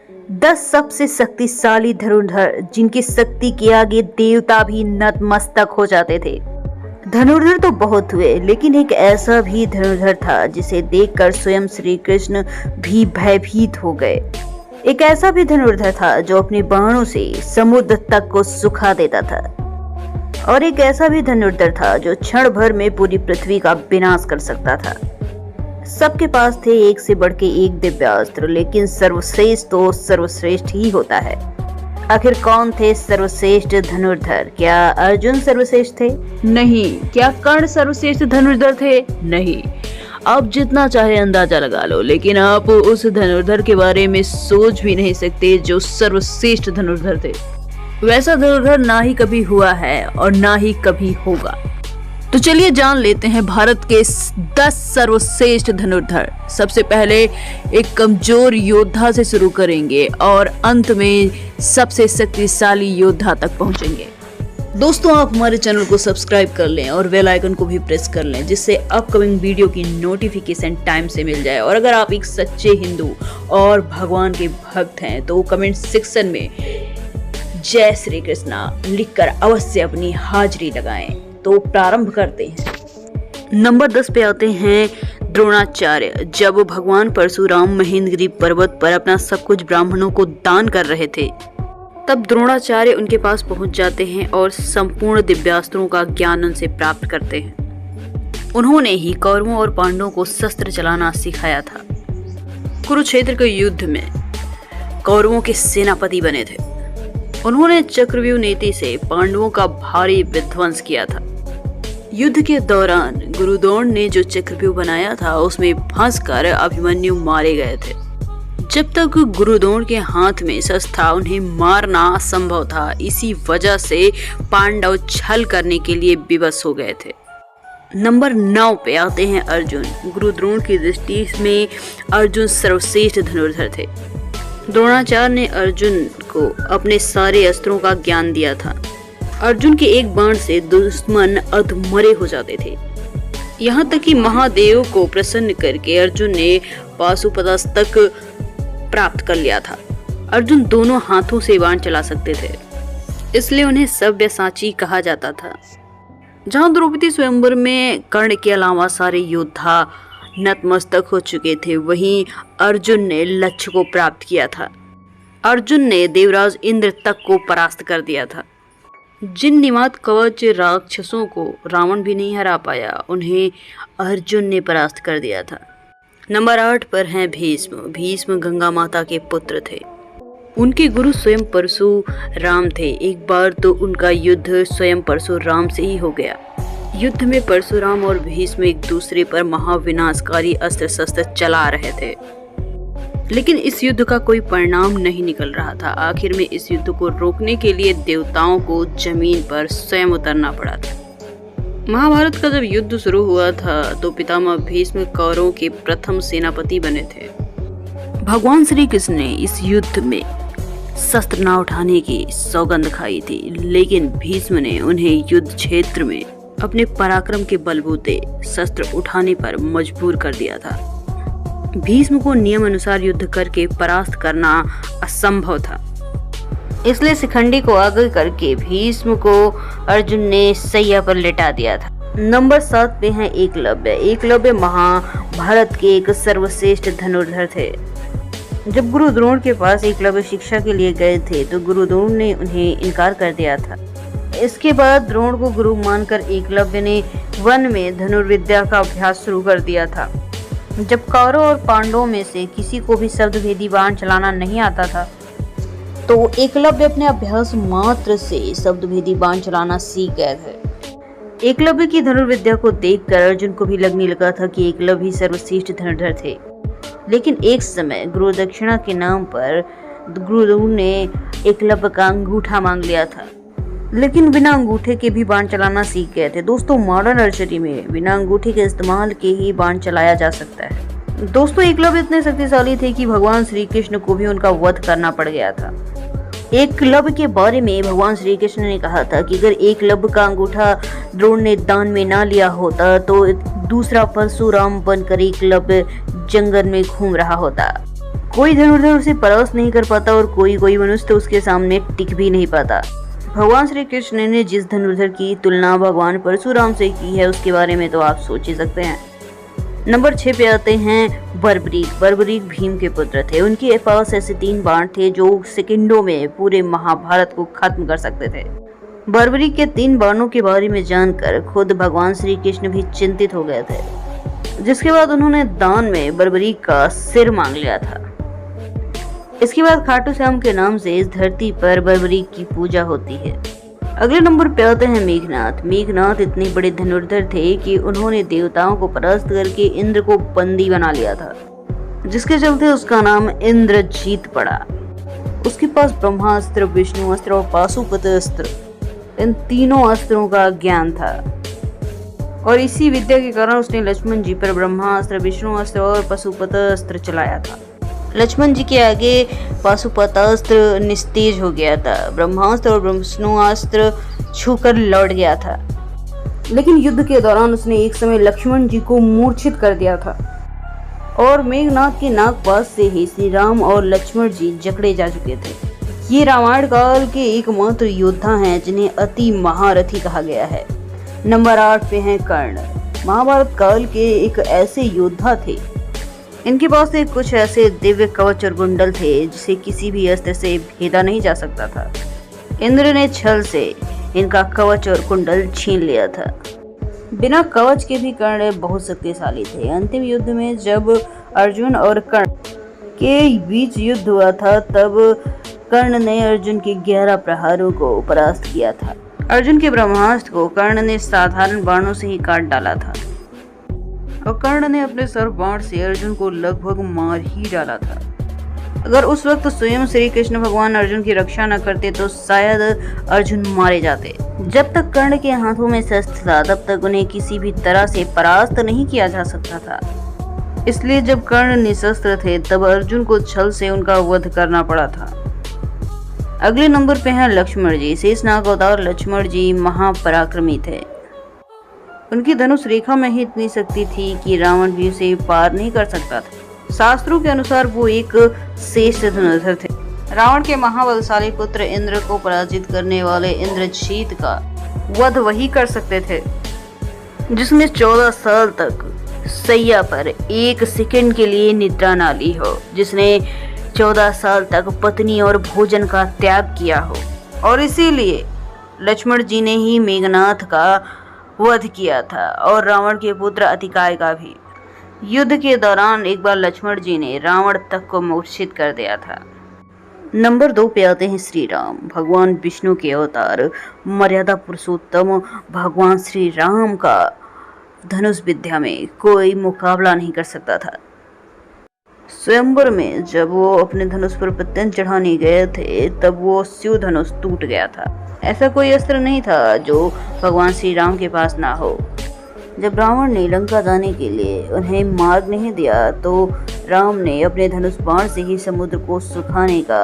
10 सबसे शक्तिशाली धनुर्धर जिनकी शक्ति के आगे देवता भी नतमस्तक हो जाते थे। धनुर्धर तो बहुत हुए, लेकिन एक ऐसा भी धनुर्धर था जिसे देखकर स्वयं श्री कृष्ण भी भयभीत हो गए। एक ऐसा भी धनुर्धर था जो अपने बाणों से समुद्र तक को सुखा देता था, और एक ऐसा भी धनुर्धर था जो क्षण भर में पूरी पृथ्वी का विनाश कर सकता था। सबके पास थे एक से बढ़ के एक दिव्यास्त्र, लेकिन सर्वश्रेष्ठ तो सर्वश्रेष्ठ ही होता है। आखिर कौन थे सर्वश्रेष्ठ धनुर्धर? क्या अर्जुन सर्वश्रेष्ठ थे? नहीं। क्या कर्ण सर्वश्रेष्ठ धनुर्धर थे? नहीं। आप जितना चाहे अंदाजा लगा लो, लेकिन आप उस धनुर्धर के बारे में सोच भी नहीं सकते जो सर्वश्रेष्ठ धनुर्धर थे। वैसा धनुर्धर ना ही कभी हुआ है और ना ही कभी होगा। तो चलिए जान लेते हैं भारत के 10 सर्वश्रेष्ठ धनुर्धर। सबसे पहले एक कमजोर योद्धा से शुरू करेंगे और अंत में सबसे शक्तिशाली योद्धा तक पहुंचेंगे। दोस्तों, आप हमारे चैनल को सब्सक्राइब कर लें और बेल आइकन को भी प्रेस कर लें, जिससे अपकमिंग वीडियो की नोटिफिकेशन टाइम से मिल जाए। और अगर आप एक सच्चे हिंदू और भगवान के भक्त हैं तो कमेंट सेक्शन में जय श्री कृष्णा लिखकर अवश्य अपनी हाजिरी लगाएं। तो प्रारंभ करते हैं। नंबर 10 पे आते हैं द्रोणाचार्य। जब भगवान परशुराम महेंद्रगिरी पर्वत पर अपना सब कुछ ब्राह्मणों को दान कर रहे थे, तब द्रोणाचार्य उनके पास पहुंच जाते हैं और संपूर्ण दिव्यास्त्रों का ज्ञान उनसे प्राप्त करते हैं। उन्होंने ही कौरवों और पांडवों को शस्त्र चलाना सिखाया था। कुरुक्षेत्र के युद्ध में कौरवों के सेनापति बने थे। उन्होंने चक्रव्यूह नीति से पांडवों का भारी विध्वंस किया था। युद्ध के दौरान गुरुद्रोण ने जो चक्रव्यूह बनाया था उसमें फंसकर अभिमन्यु मारे गए थे। जब तक गुरुद्रोण के हाथ में शस्त्र था उन्हें मारना असंभव था। इसी वजह से पांडव छल करने के लिए विवश हो गए थे। नंबर 9 पे आते हैं अर्जुन। गुरुद्रोण की दृष्टि में अर्जुन सर्वश्रेष्ठ धनुर्धर थे। द्रोणाचार्य ने अर्जुन को अपने सारे अस्त्रों का ज्ञान दिया था। अर्जुन के एक बाण से दुश्मन अधमरे हो जाते थे। यहाँ तक कि महादेव को प्रसन्न करके अर्जुन ने पाशुपतास्त्र प्राप्त कर लिया था। अर्जुन दोनों हाथों से बाण चला सकते थे, इसलिए उन्हें सव्यसाची कहा जाता था। जहाँ द्रौपदी स्वयंवर में कर्ण के अलावा सारे योद्धा नतमस्तक हो चुके थे, वहीं अर्जुन ने लक्ष्य को प्राप्त किया था। अर्जुन ने देवराज इंद्र तक को परास्त कर दिया था। जिन निमात कवच राक्षसों को रावण भी नहीं हरा पाया, उन्हें अर्जुन ने परास्त कर दिया था। नंबर 8 पर हैं भीष्म। भीष्म गंगा माता के पुत्र थे। उनके गुरु स्वयं परशुराम थे। एक बार तो उनका युद्ध स्वयं परशुराम से ही हो गया। युद्ध में परशुराम और भीष्म एक दूसरे पर महाविनाशकारी अस्त्र शस्त्र चला रहे थे, लेकिन इस युद्ध का कोई परिणाम नहीं निकल रहा था। आखिर में इस युद्ध को रोकने के लिए देवताओं को जमीन पर स्वयं उतरना पड़ा था। महाभारत का जब युद्ध शुरू हुआ था तो पितामह भीष्म कौरवों के प्रथम सेनापति बने थे। भगवान श्री कृष्ण ने इस युद्ध में शस्त्र न उठाने की सौगंध खाई थी, लेकिन भीष्म ने उन्हें युद्ध क्षेत्र में अपने पराक्रम के बलबूते शस्त्र उठाने पर मजबूर कर दिया था। भीष्म को नियम अनुसार युद्ध करके परास्त करना असंभव था, इसलिए शिखंडी को आगे करके भीष्म को अर्जुन ने सैया पर लेटा दिया था। नंबर 7 पे हैं एकलव्य। एकलव्य महाभारत के एक सर्वश्रेष्ठ धनुर्धर थे। जब गुरु द्रोण के पास एकलव्य शिक्षा के लिए गए थे तो गुरु द्रोण ने उन्हें इनकार कर दिया था। इसके बाद द्रोण को गुरु मानकर एकलव्य ने वन में धनुर्विद्या का अभ्यास शुरू कर दिया था। जब कौरव और पांडवों में से किसी को भी शब्दभेदी बाण चलाना नहीं आता था तो एकलव्य अपने अभ्यास मात्र से शब्दभेदी बाण चलाना सीख गए थे। एकलव्य की धनुर्विद्या को देखकर अर्जुन को भी लगने लगा था कि एकलव्य ही सर्वश्रेष्ठ धनुर्धर थे। लेकिन एक समय गुरु दक्षिणा के नाम पर गुरु ने एकलव्य का अंगूठा मांग लिया था, लेकिन बिना अंगूठे के भी बाण चलाना सीख गए थे। दोस्तों, मॉडर्न आर्चरी में बिना अंगूठे के इस्तेमाल के ही बाण चलाया जा सकता है। दोस्तों, एकलव्य इतने शक्तिशाली थे कि भगवान श्री कृष्ण को भी उनका वध करना पड़ गया था। एकलव्य के बारे में भगवान श्री कृष्ण ने कहा था कि अगर एकलव्य का अंगूठा द्रोण ने दान में ना लिया होता तो दूसरा परशुराम बनकर एकलव्य जंगल में घूम रहा होता। कोई धनुर्धर उसे परास्त नहीं कर पाता और कोई मनुष्य तो उसके सामने टिक भी नहीं पाता। भगवान श्री कृष्ण ने जिस धनुर्धर की तुलना भगवान परशुराम से की है उसके बारे में तो आप सोच ही सकते हैं। नंबर 6 पे आते हैं बर्बरीक। बर्बरीक भीम के पुत्र थे। उनके पास ऐसे 3 बाण थे जो सेकंडों में पूरे महाभारत को खत्म कर सकते थे। बर्बरीक के 3 बाणों के बारे में जानकर खुद भगवान श्री कृष्ण भी चिंतित हो गए थे, जिसके बाद उन्होंने दान में बर्बरीक का सिर मांग लिया था। इसके बाद खाटू श्याम के नाम से इस धरती पर बर्बरीक की पूजा होती है। अगले नंबर पे आते हैं मेघनाथ। मेघनाथ इतने बड़े धनुर्धर थे कि उन्होंने देवताओं को परास्त करके इंद्र को बंदी बना लिया था, जिसके चलते उसका नाम इंद्रजीत पड़ा। उसके पास ब्रह्मास्त्र, विष्णु अस्त्र और पाशुपत अस्त्र, इन तीनों अस्त्रों का ज्ञान था और इसी विद्या के कारण उसने लक्ष्मण जी पर ब्रह्मास्त्र, विष्णु अस्त्र और पाशुपत अस्त्र चलाया था। लक्ष्मण जी के आगे पाशुपतास्त्र निस्तेज हो गया था। ब्रह्मास्त्र और विष्णुअस्त्र छूकर लौट गया था, लेकिन युद्ध के दौरान उसने एक समय लक्ष्मण जी को मूर्छित कर दिया था और मेघनाथ के नागपाश से ही श्री राम और लक्ष्मण जी जकड़े जा चुके थे। ये रामायण काल के एकमात्र योद्धा हैं जिन्हें अति महारथी कहा गया है। नंबर 8 पे हैं कर्ण। महाभारत काल के एक ऐसे योद्धा थे। इनके पास कुछ ऐसे दिव्य कवच और कुंडल थे जिसे किसी भी अस्त्र से भेदा नहीं जा सकता था। इंद्र ने छल से इनका कवच और कुंडल छीन लिया था। बिना कवच के भी कर्ण बहुत शक्तिशाली थे। अंतिम युद्ध में जब अर्जुन और कर्ण के बीच युद्ध हुआ था तब कर्ण ने अर्जुन के 11 प्रहारों को परास्त किया था। अर्जुन के ब्रह्मास्त्र को कर्ण ने साधारण बाणों से ही काट डाला था और कर्ण ने अपने सर्व बाण से अर्जुन को लगभग मार ही डाला था। अगर उस वक्त स्वयं श्री कृष्ण भगवान अर्जुन की रक्षा न करते तो शायद अर्जुन मारे जाते। जब तक कर्ण के हाथों में शस्त्र था तब तक उन्हें किसी भी तरह से परास्त नहीं किया जा सकता था। इसलिए जब कर्ण निशस्त्र थे तब अर्जुन को छल से उनका वध करना पड़ा था। अगले नंबर पे हैं लक्ष्मण जी। शेषनाग अवतार लक्ष्मण जी महापराक्रमी थे। उनकी धनुष रेखा में ही इतनी शक्ति थी कि रावण भी उसे पार नहीं कर सकता था। शास्त्रों के अनुसार वो एक श्रेष्ठ धनुर्धर थे। रावण के महाबलशाली पुत्र इंद्र को पराजित करने वाले इंद्रजीत का वध वही कर सकते थे जिसने 14 साल तक सैया पर 1 सेकंड के लिए निद्रा ना ली हो, जिसने 14 साल तक पत्नी और भोजन का त्याग किया हो। और इसीलिए लक्ष्मण जी ने ही मेघनाथ का वध किया था और रावण के पुत्र अतिकाय का भी। युद्ध के दौरान एक बार लक्ष्मण जी ने रावण तक को मूर्छित कर दिया था। नंबर 2 पे आते हैं श्री राम। भगवान विष्णु के अवतार मर्यादा पुरुषोत्तम भगवान श्री राम का धनुष विद्या में कोई मुकाबला नहीं कर सकता था। स्वयंवर में जब वो अपने धनुष पर पतंग चढ़ाने गए थे तब वो शिव धनुष टूट गया था। ऐसा कोई अस्त्र नहीं था जो भगवान श्री राम के पास ना हो। जब रावण ने लंका जाने के लिए उन्हें मार्ग नहीं दिया तो राम ने अपने धनुष बाण से ही समुद्र को सुखाने का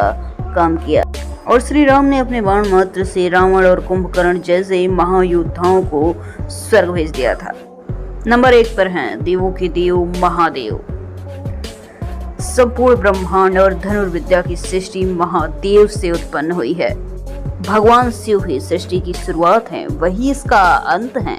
काम किया और श्री राम ने अपने बाण मात्र से रावण और कुंभकर्ण जैसे महायोद्धाओं को स्वर्ग भेज दिया था। नंबर 1 पर हैं देवों के देव महादेव। संपूर्ण ब्रह्मांड और धनुर्विद्या की सृष्टि महादेव से उत्पन्न हुई है। भगवान शिव ही सृष्टि की शुरुआत है, वही इसका अंत है।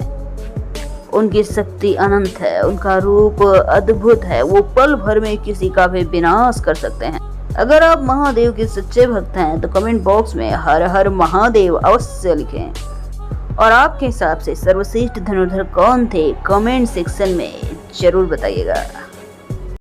उनकी शक्ति अनंत है, उनका रूप अद्भुत है। वो पल भर में किसी का भी विनाश कर सकते हैं। अगर आप महादेव के सच्चे भक्त हैं तो कमेंट बॉक्स में हर हर महादेव अवश्य लिखें और आपके हिसाब से सर्वश्रेष्ठ धनुर्धर कौन थे कमेंट सेक्शन में जरूर बताइएगा।